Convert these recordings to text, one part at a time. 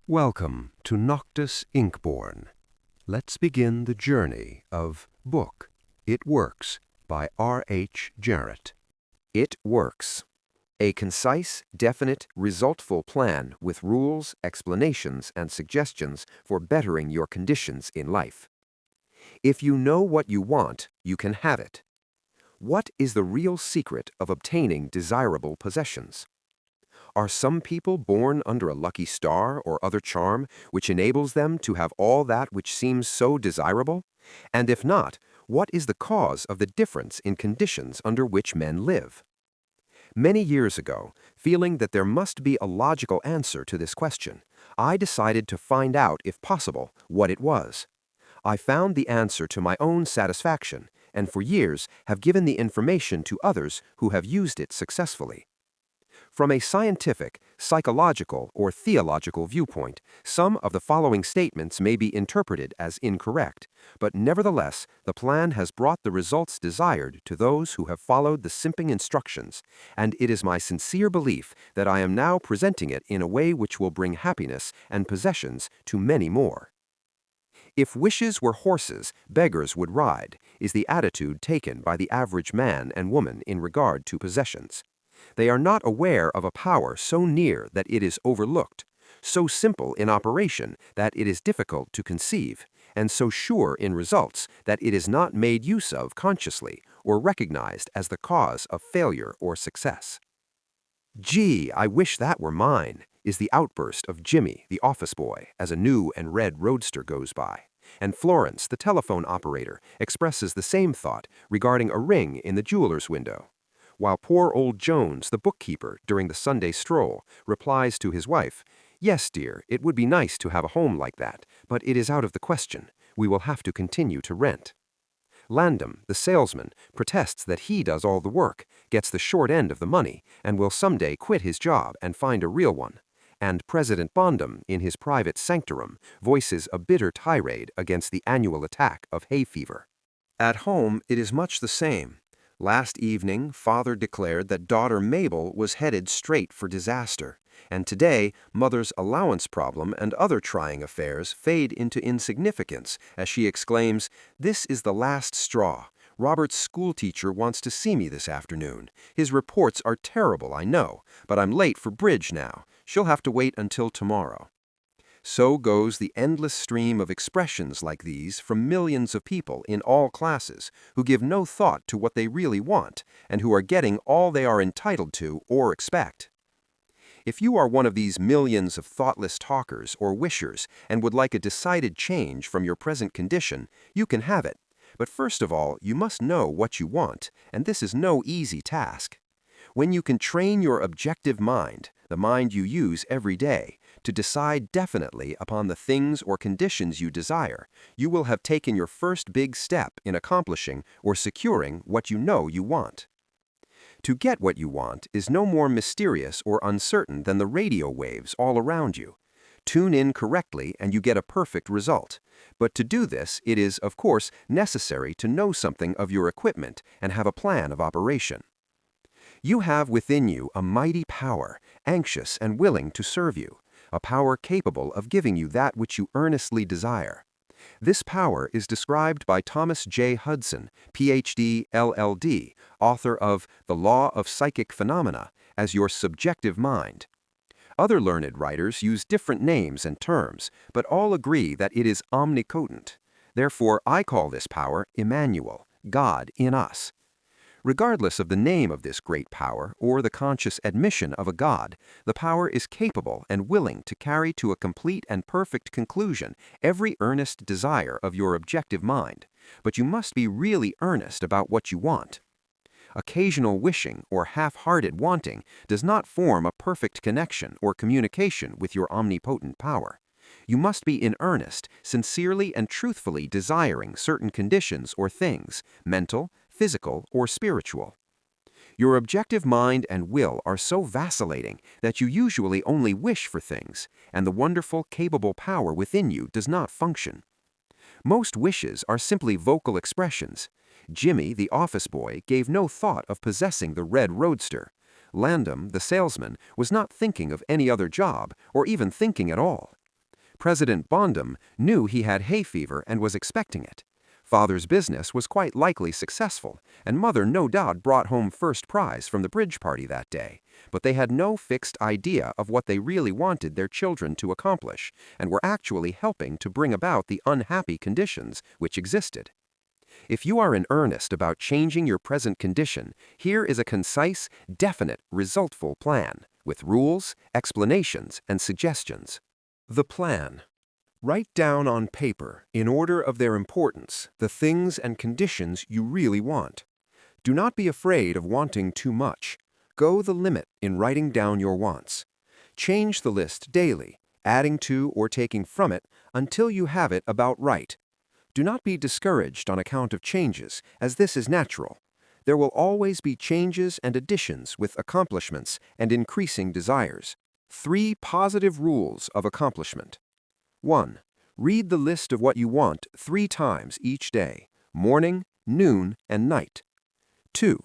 Welcome to Noctis Inkborne. Let's begin the journey of Book, It Works by R.H. Jarrett. It works. A concise, definite, resultful plan with rules, explanations, and suggestions for bettering your conditions in life. If you know what you want, you can have it. What is the real secret of obtaining desirable possessions? Are some people born under a lucky star or other charm which enables them to have all that which seems so desirable? And if not, what is the cause of the difference in conditions under which men live? Many years ago, feeling that there must be a logical answer to this question, I decided to find out, if possible, what it was. I found the answer to my own satisfaction, and for years have given the information to others who have used it successfully. From a scientific, psychological, or theological viewpoint, some of the following statements may be interpreted as incorrect, but nevertheless, the plan has brought the results desired to those who have followed the simping instructions, and it is my sincere belief that I am now presenting it in a way which will bring happiness and possessions to many more. If wishes were horses, beggars would ride, is the attitude taken by the average man and woman in regard to possessions. They are not aware of a power so near that it is overlooked, so simple in operation that it is difficult to conceive, and so sure in results that it is not made use of consciously or recognized as the cause of failure or success. "Gee, I wish that were mine," is the outburst of Jimmy, the office boy, as a new and red roadster goes by, and Florence, the telephone operator, expresses the same thought regarding a ring in the jeweler's window, while poor old Jones, the bookkeeper, during the Sunday stroll, replies to his wife, "Yes, dear, it would be nice to have a home like that, but it is out of the question. We will have to continue to rent." Landom, the salesman, protests that he does all the work, gets the short end of the money, and will someday quit his job and find a real one. And President Bondum, in his private sanctorum, voices a bitter tirade against the annual attack of hay fever. At home, it is much the same. Last evening, father declared that daughter Mabel was headed straight for disaster, and today, mother's allowance problem and other trying affairs fade into insignificance as she exclaims, "This is the last straw. Robert's schoolteacher wants to see me this afternoon. His reports are terrible, I know, but I'm late for bridge now. She'll have to wait until tomorrow." So goes the endless stream of expressions like these from millions of people in all classes who give no thought to what they really want and who are getting all they are entitled to or expect. If you are one of these millions of thoughtless talkers or wishers and would like a decided change from your present condition, you can have it. But first of all, you must know what you want, and this is no easy task. When you can train your objective mind, the mind you use every day, to decide definitely upon the things or conditions you desire, you will have taken your first big step in accomplishing or securing what you know you want. To get what you want is no more mysterious or uncertain than the radio waves all around you. Tune in correctly and you get a perfect result. But to do this, it is, of course, necessary to know something of your equipment and have a plan of operation. You have within you a mighty power, anxious and willing to serve you, a power capable of giving you that which you earnestly desire. This power is described by Thomas J. Hudson, Ph.D., LL.D., author of The Law of Psychic Phenomena, as your subjective mind. Other learned writers use different names and terms, but all agree that it is omnipotent. Therefore, I call this power Emmanuel, God in us. Regardless of the name of this great power or the conscious admission of a God, the power is capable and willing to carry to a complete and perfect conclusion every earnest desire of your objective mind, but you must be really earnest about what you want. Occasional wishing or half-hearted wanting does not form a perfect connection or communication with your omnipotent power. You must be in earnest, sincerely and truthfully desiring certain conditions or things, mental, physical, or spiritual. Your objective mind and will are so vacillating that you usually only wish for things, and the wonderful, capable power within you does not function. Most wishes are simply vocal expressions. Jimmy, the office boy, gave no thought of possessing the red roadster. Landom, the salesman, was not thinking of any other job, or even thinking at all. President Bondum knew he had hay fever and was expecting it. Father's business was quite likely successful, and Mother no doubt brought home first prize from the bridge party that day. But they had no fixed idea of what they really wanted their children to accomplish, and were actually helping to bring about the unhappy conditions which existed. If you are in earnest about changing your present condition, here is a concise, definite, resultful plan, with rules, explanations, and suggestions. The plan. Write down on paper, in order of their importance, the things and conditions you really want. Do not be afraid of wanting too much. Go the limit in writing down your wants. Change the list daily, adding to or taking from it until you have it about right. Do not be discouraged on account of changes, as this is natural. There will always be changes and additions with accomplishments and increasing desires. 3 positive rules of accomplishment. 1. Read the list of what you want 3 times each day, morning, noon, and night. 2.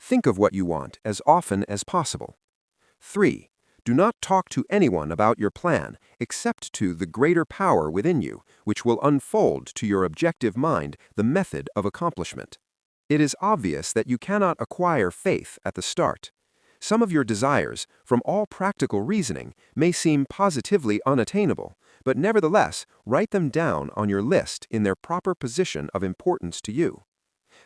Think of what you want as often as possible. 3. Do not talk to anyone about your plan except to the greater power within you, which will unfold to your objective mind the method of accomplishment. It is obvious that you cannot acquire faith at the start. Some of your desires, from all practical reasoning, may seem positively unattainable, but nevertheless, write them down on your list in their proper position of importance to you.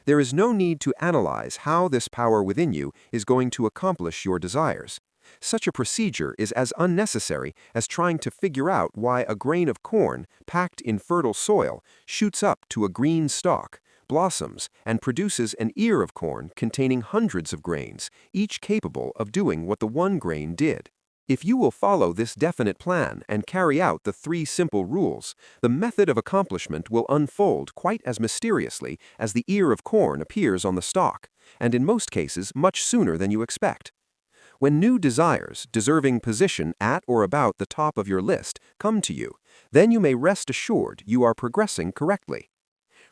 There is no need to analyze how this power within you is going to accomplish your desires. Such a procedure is as unnecessary as trying to figure out why a grain of corn packed in fertile soil shoots up to a green stalk, blossoms, and produces an ear of corn containing hundreds of grains, each capable of doing what the one grain did. If you will follow this definite plan and carry out the 3 simple rules, the method of accomplishment will unfold quite as mysteriously as the ear of corn appears on the stalk, and in most cases much sooner than you expect. When new desires, deserving position at or about the top of your list, come to you, then you may rest assured you are progressing correctly.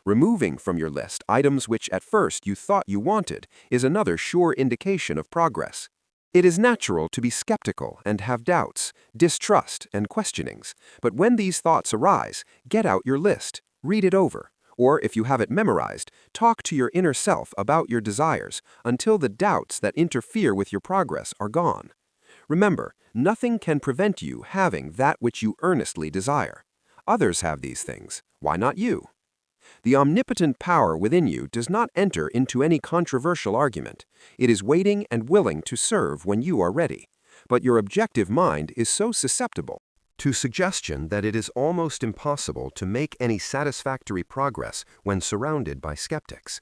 Removing from your list items which at first you thought you wanted is another sure indication of progress. It is natural to be skeptical and have doubts, distrust, and questionings, but when these thoughts arise, get out your list, read it over, or if you have it memorized, talk to your inner self about your desires until the doubts that interfere with your progress are gone. Remember, nothing can prevent you having that which you earnestly desire. Others have these things. Why not you? The omnipotent power within you does not enter into any controversial argument. It is waiting and willing to serve when you are ready. But your objective mind is so susceptible to suggestion that it is almost impossible to make any satisfactory progress when surrounded by skeptics.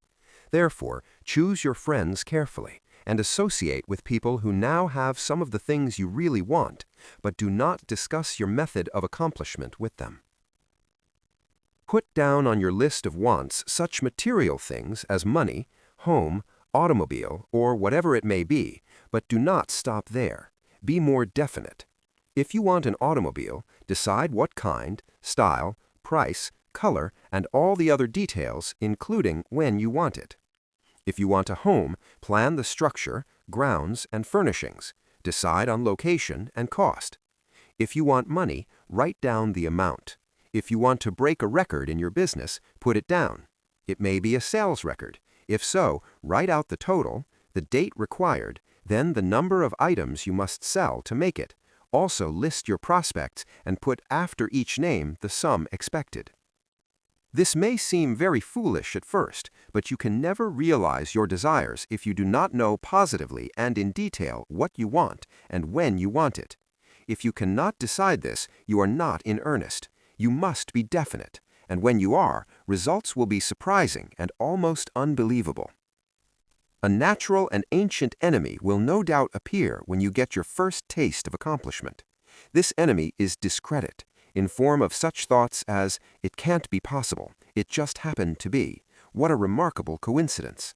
Therefore, choose your friends carefully and associate with people who now have some of the things you really want, but do not discuss your method of accomplishment with them. Put down on your list of wants such material things as money, home, automobile, or whatever it may be, but do not stop there. Be more definite. If you want an automobile, decide what kind, style, price, color, and all the other details, including when you want it. If you want a home, plan the structure, grounds, and furnishings. Decide on location and cost. If you want money, write down the amount. If you want to break a record in your business, put it down. It may be a sales record. If so, write out the total, the date required, then the number of items you must sell to make it. Also list your prospects and put after each name the sum expected. This may seem very foolish at first, but you can never realize your desires if you do not know positively and in detail what you want and when you want it. If you cannot decide this, you are not in earnest. You must be definite, and when you are, results will be surprising and almost unbelievable. A natural and ancient enemy will no doubt appear when you get your first taste of accomplishment. This enemy is discredit, in form of such thoughts as, "It can't be possible, it just happened to be, what a remarkable coincidence."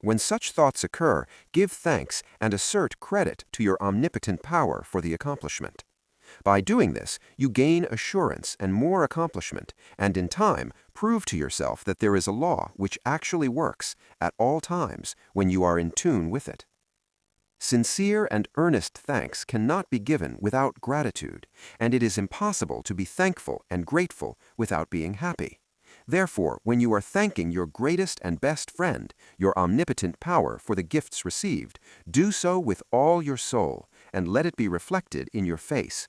When such thoughts occur, give thanks and assert credit to your omnipotent power for the accomplishment. By doing this, you gain assurance and more accomplishment, and in time, prove to yourself that there is a law which actually works at all times when you are in tune with it. Sincere and earnest thanks cannot be given without gratitude, and it is impossible to be thankful and grateful without being happy. Therefore, when you are thanking your greatest and best friend, your omnipotent power, for the gifts received, do so with all your soul, and let it be reflected in your face.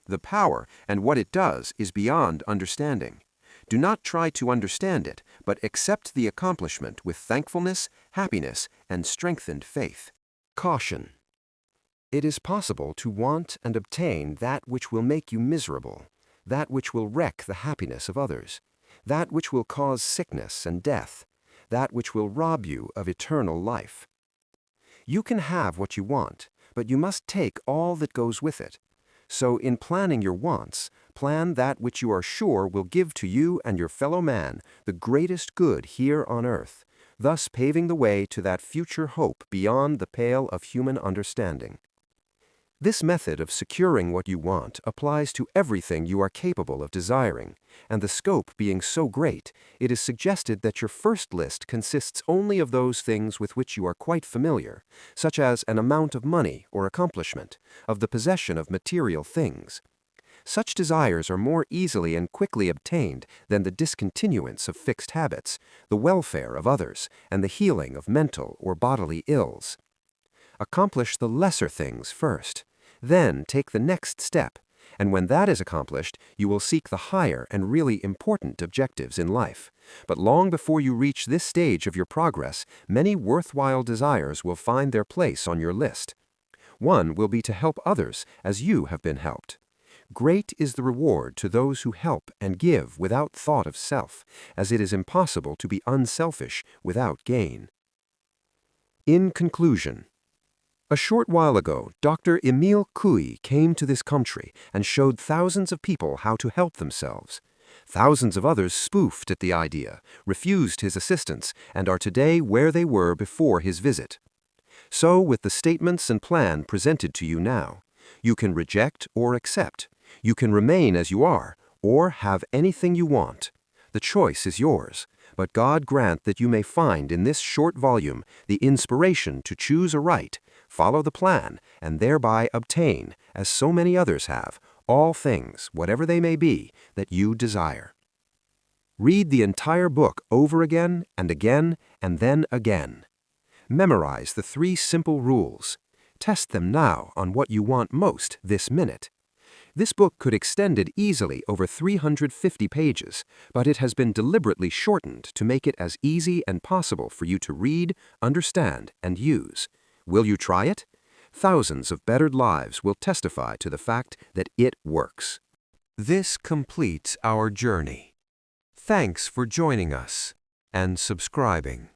The power and what it does is beyond understanding. Do not try to understand it, but accept the accomplishment with thankfulness, happiness, and strengthened faith. Caution. It is possible to want and obtain that which will make you miserable, that which will wreck the happiness of others, that which will cause sickness and death, that which will rob you of eternal life. You can have what you want, but you must take all that goes with it. So in planning your wants, plan that which you are sure will give to you and your fellow man the greatest good here on earth, thus paving the way to that future hope beyond the pale of human understanding. This method of securing what you want applies to everything you are capable of desiring, and the scope being so great, it is suggested that your first list consists only of those things with which you are quite familiar, such as an amount of money or accomplishment, of the possession of material things. Such desires are more easily and quickly obtained than the discontinuance of fixed habits, the welfare of others, and the healing of mental or bodily ills. Accomplish the lesser things first. Then take the next step, and when that is accomplished, you will seek the higher and really important objectives in life. But long before you reach this stage of your progress, many worthwhile desires will find their place on your list. One will be to help others as you have been helped. Great is the reward to those who help and give without thought of self, as it is impossible to be unselfish without gain. In conclusion, a short while ago, Dr. Emile Coué came to this country and showed thousands of people how to help themselves. Thousands of others spoofed at the idea, refused his assistance, and are today where they were before his visit. So with the statements and plan presented to you now, you can reject or accept. You can remain as you are, or have anything you want. The choice is yours, but God grant that you may find in this short volume the inspiration to choose aright, follow the plan, and thereby obtain, as so many others have, all things, whatever they may be, that you desire. Read the entire book over again, and then again. Memorize the 3 simple rules. Test them now on what you want most this minute. This book could extend it easily over 350 pages, but it has been deliberately shortened to make it as easy and possible for you to read, understand, and use. Will you try it? Thousands of bettered lives will testify to the fact that it works. This completes our journey. Thanks for joining us and subscribing.